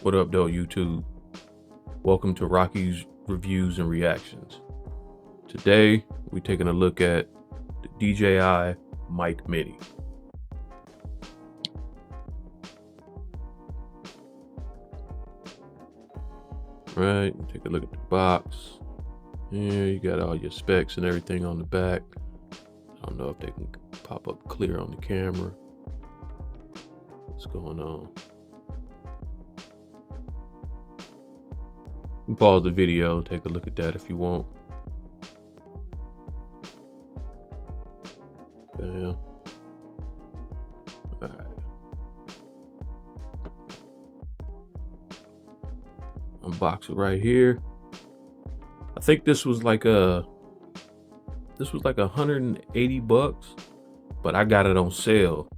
What up, though, YouTube? Welcome to Rocky's Reviews and Reactions. Today, we're taking a look at the DJI Mic Mini. Right, take a look at the box. Yeah, you got all your specs and everything on the back. I don't know if they can pop up clear on the camera. What's going on? You can pause the video and take a look at that if you want. Bam. All right. Unbox it right here. I think this was like $180, but I got it on sale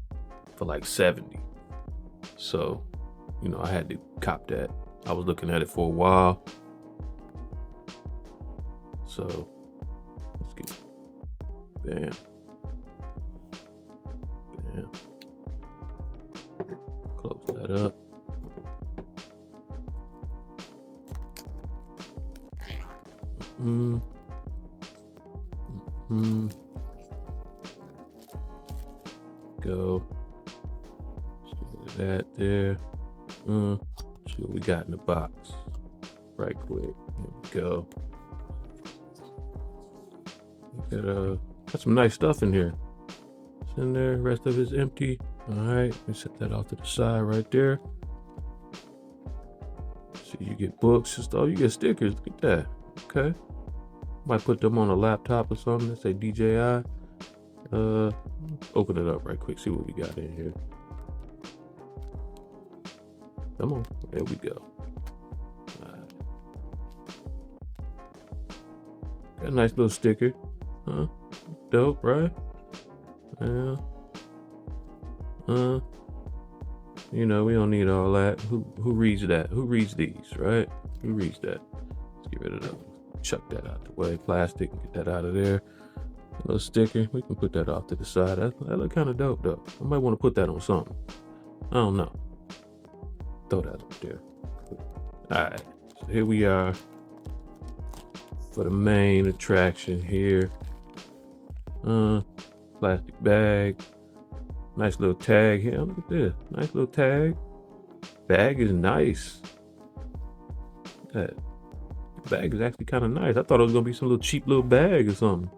for like 70. So, you know, I had to cop that. I was looking at it for a while. So let's get bam. Bam. Close that up. Go. That there. See what we got in the box. Right quick. Here we go. Got some nice stuff in here. It's in there. Rest of it's empty. All right. Let me set that off to the side right there. So you get books and stuff. You get stickers. Look at that. Okay. Might put them on a laptop or something that say DJI. Open it up right quick. See what we got in here. Come on. There we go. All right. Got a nice little sticker. Huh? Dope, right? Yeah. You know, we don't need all that. Who reads that? Who reads these, right? Who reads that? Let's get rid of them. Chuck that out the way. Plastic, get that out of there. A little sticker. We can put that off to the side. That look kind of dope, though. I might want to put that on something. I don't know. Throw that up there. All right. So here we are for the main attraction here. Plastic bag. Nice little tag here. Look at this. Nice little tag. Bag is nice. That bag is actually kind of nice. I thought it was gonna be some little cheap little bag or something.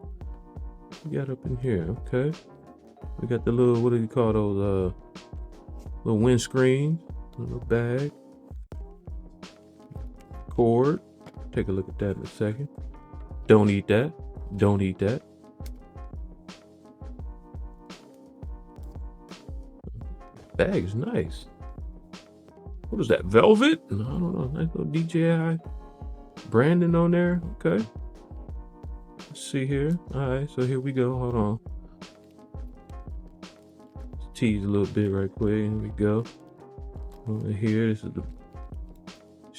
We got up in here. Okay. We got the little, what do you call those? Little windscreen. Little bag. Cord. Take a look at that in a second. Don't eat that. Don't eat that. Bag is nice. What is that? Velvet? No, I don't know. Nice little DJI branding on there. Okay. Let's see here. All right. So here we go. Hold on. Let's tease a little bit right quick. Here we go. Over here. This is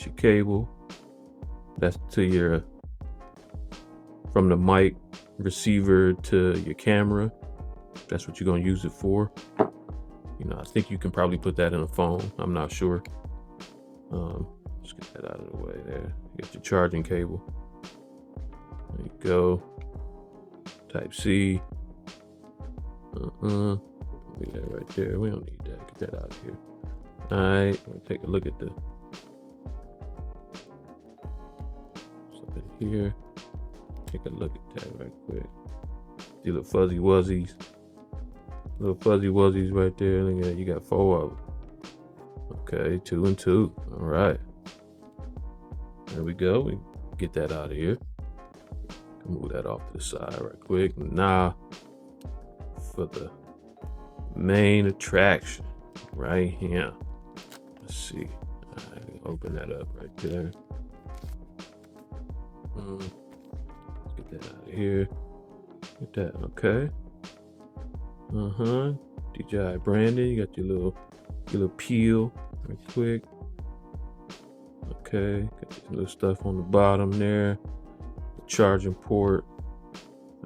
your cable. That's to your, from the mic receiver to your camera. That's what you're going to use it for. You know, I think you can probably put that in a phone. I'm not sure. Let's get that out of the way there. You got your charging cable. There you go. Type C. Leave that right there. We don't need that. Get that out of here. All right. We'll take a look at the something here. Take a look at that right quick. See the fuzzy wuzzies. Little fuzzy wuzzies right there. Look at that. You got 4 of them. Okay, 2 and 2. All right. There we go. We get that out of here. Move that off to the side right quick. Now, for the main attraction right here. Let's see. All right, open that up right there. Let's get that out of here. Get that. Okay. DJI branding. You got your little peel right quick. Okay, got this little stuff on the bottom there. The charging port.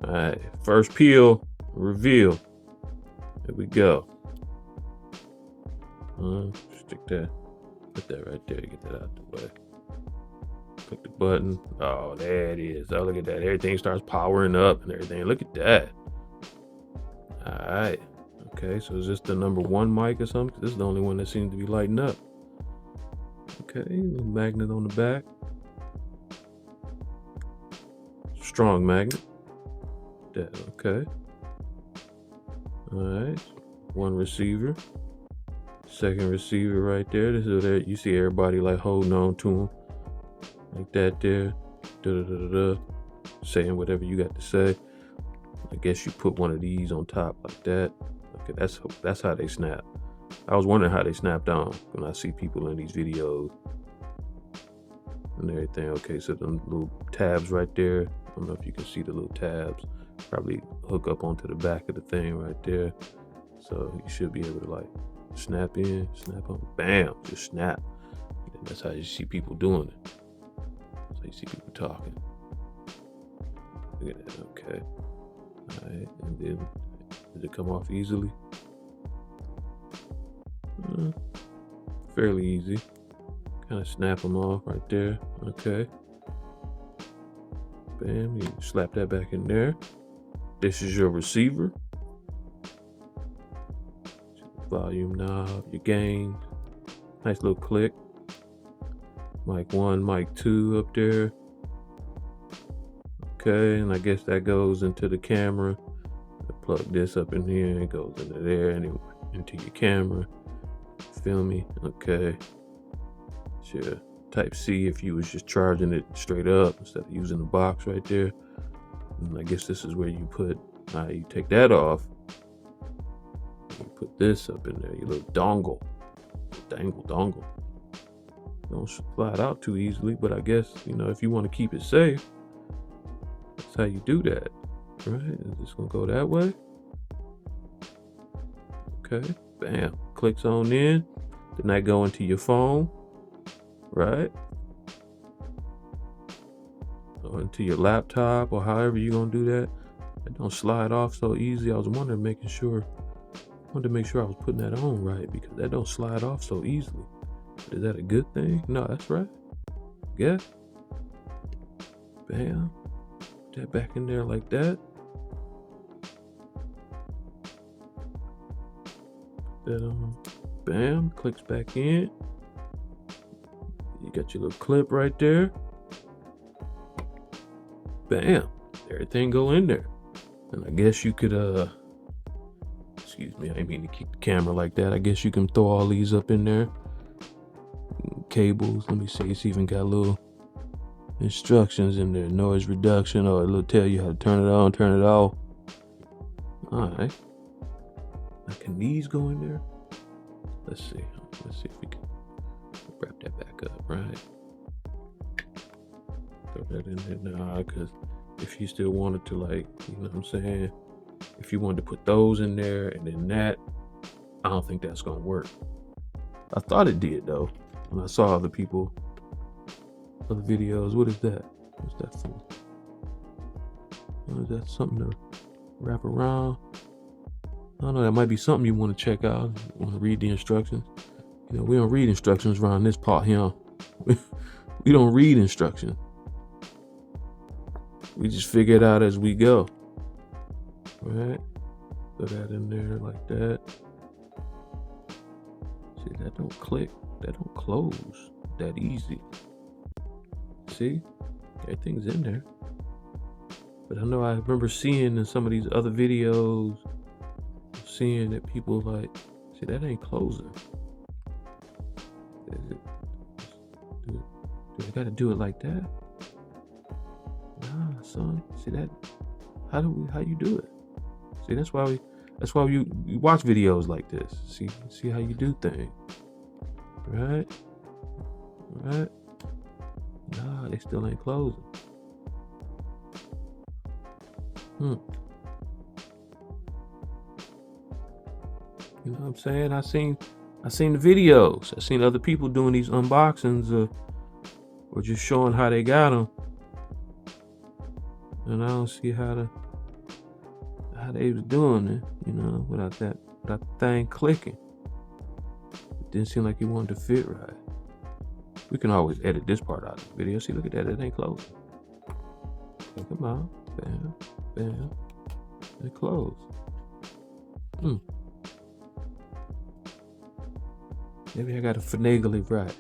All right, first peel, reveal. There we go. Stick that Put that right there to get that out the way. Click the button. Oh, there it is. Oh, look at that. Everything starts powering up and everything. Look at that. All right. Okay, so is this the number 1 mic or something? This is the only one that seems to be lighting up. Okay, little magnet on the back. Strong magnet. That, okay. All right. 1 receiver. Second receiver right there. This is where you see everybody like holding on to them. Like that there. Saying whatever you got to say. I guess you put one of these on top like that. Okay, that's how they snap. I was wondering how they snapped on when I see people in these videos and everything. Okay, so the little tabs right there. I don't know if you can see the little tabs. Probably hook up onto the back of the thing right there. So you should be able to like snap in, snap on, bam, just snap. And that's how you see people doing it. That's how you see people talking. Look at that, okay. All right, and then did it come off easily? Fairly easy. Kind of snap them off right there. Okay. Bam, you slap that back in there. This is your receiver. Volume knob, your gain. Nice little click. Mic 1, mic 2 up there. Okay, and I guess that goes into the camera. I plug this up in here and it goes into there and into your camera. Feel me? Okay. Sure. Type C if you was just charging it straight up instead of using the box right there. And I guess this is where you put, you take that off. You put this up in there, your little dongle. Dongle. Don't slide out too easily, but I guess, if you want to keep it safe, that's how you do that, right? Is this gonna go that way? Okay, bam, clicks on in. Then that go into your phone, right? Or into your laptop, or however you're gonna do that. It don't slide off so easy. I was wondering, wanted to make sure I was putting that on right, because that don't slide off so easily. Is that a good thing? No, that's right. Yeah. Bam. Put that back in there like that. Put that on. Bam. Clicks back in. You got your little clip right there. Bam. Everything go in there. And I guess you could, excuse me, I didn't mean to keep the camera like that. I guess you can throw all these up in there. Cables, let me see, it's even got little instructions in there, noise reduction, or it'll tell you how to turn it on, turn it off. Alright. Now can these go in there? Let's see if we can wrap that back up, right? Throw that in there now, because if you still wanted to, like, you know what I'm saying? If you wanted to put those in there and then that, I don't think that's gonna work. I thought it did though. When I saw other videos, what is that? What's that for? Is that something to wrap around? I don't know, that might be something you want to check out. You want to read the instructions. We don't read instructions around this part here. We don't read instructions. We just figure it out as we go. Right? Put that in there like that. See, that don't click. That don't close that easy. See? Everything's in there. But I know I remember seeing in some of these other videos, seeing that people like, see, that ain't closing. Do I gotta do it like that? Nah, son. See that? How you do it? See, that's why you watch videos like this. See how you do things. Right? Nah, they still ain't closing. You know what I'm saying? I seen the videos. I seen other people doing these unboxings or just showing how they got them. And I don't see how they was doing it, without that thing clicking. It didn't seem like it wanted to fit right. We can always edit this part out of the video. See, look at that. It ain't closing. Okay, come on. Bam. Bam. It closed. Maybe I gotta finagle it right.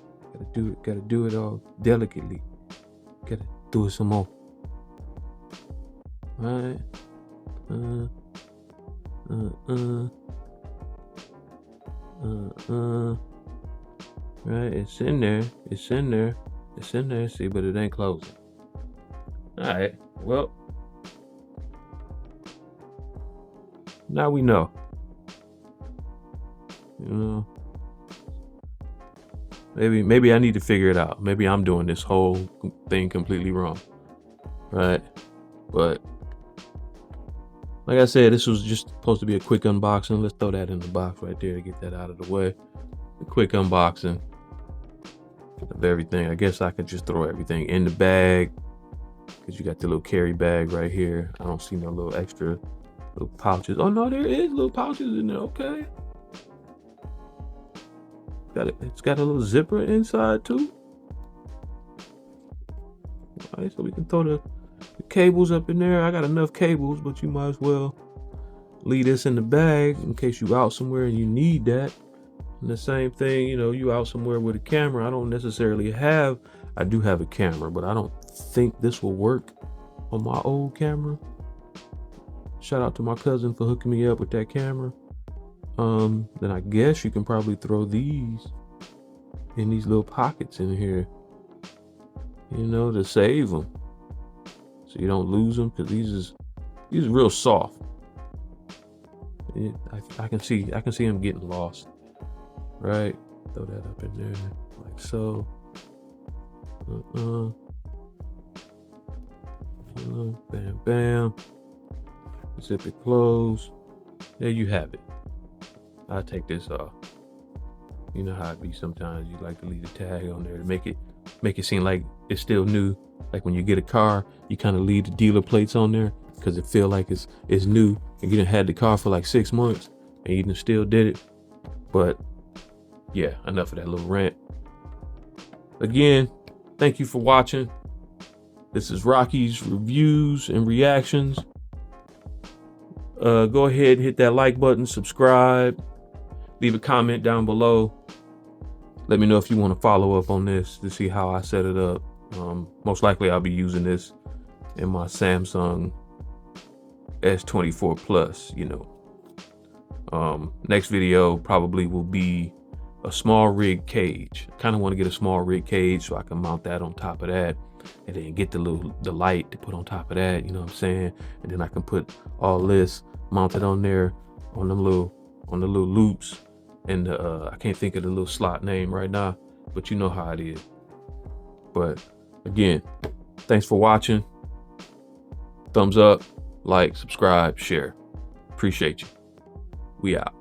Gotta do it all delicately. Gotta do it some more. Right. Right, it's in there. See, but it ain't closing. Alright, well. Now we know. You know. Maybe I need to figure it out. Maybe I'm doing this whole thing completely wrong. Right? But like I said, this was just supposed to be a quick unboxing. Let's throw that in the box right there to get that out of the way. A quick unboxing of everything. I guess I could just throw everything in the bag, because you got the little carry bag right here. I don't see no little extra little pouches. Oh no, there is little pouches in there. Okay. It's got a little zipper inside too. All right, so we can throw the cables up in there. I got enough cables, but you might as well leave this in the bag in case you out somewhere and you need that. And the same thing, you know, you out somewhere with a camera. I do have a camera, but I don't think this will work on my old camera. Shout out to my cousin for hooking me up with that camera. Then I guess you can probably throw these in these little pockets in here, you know, to save them, so you don't lose them, because these are real soft. I can see them getting lost. Right, throw that up in there like so. Bam, bam. Zip it closed. There you have it. I'll take this off. You know how it be sometimes. You like to leave the tag on there to make it seem like it's still new. Like when you get a car, you kind of leave the dealer plates on there because it feel like it's new, and you done had the car for like 6 months and you done still did it. But yeah, enough of that little rant. Again, thank you for watching. This is Rocky's reviews and reactions. Go ahead and hit that like button, subscribe, leave a comment down below. Let me know if you want to follow up on this to see how I set it up. Most likely I'll be using this in my Samsung S24 Plus, you know. Next video probably will be a small rig cage. Kind of want to get a small rig cage so I can mount that on top of that, and then get the light to put on top of that, you know what I'm saying? And then I can put all this mounted on there on the little loops, and I can't think of the little slot name right now, but you know how it is. But again, thanks for watching. Thumbs up, like, subscribe, share. Appreciate you. We out.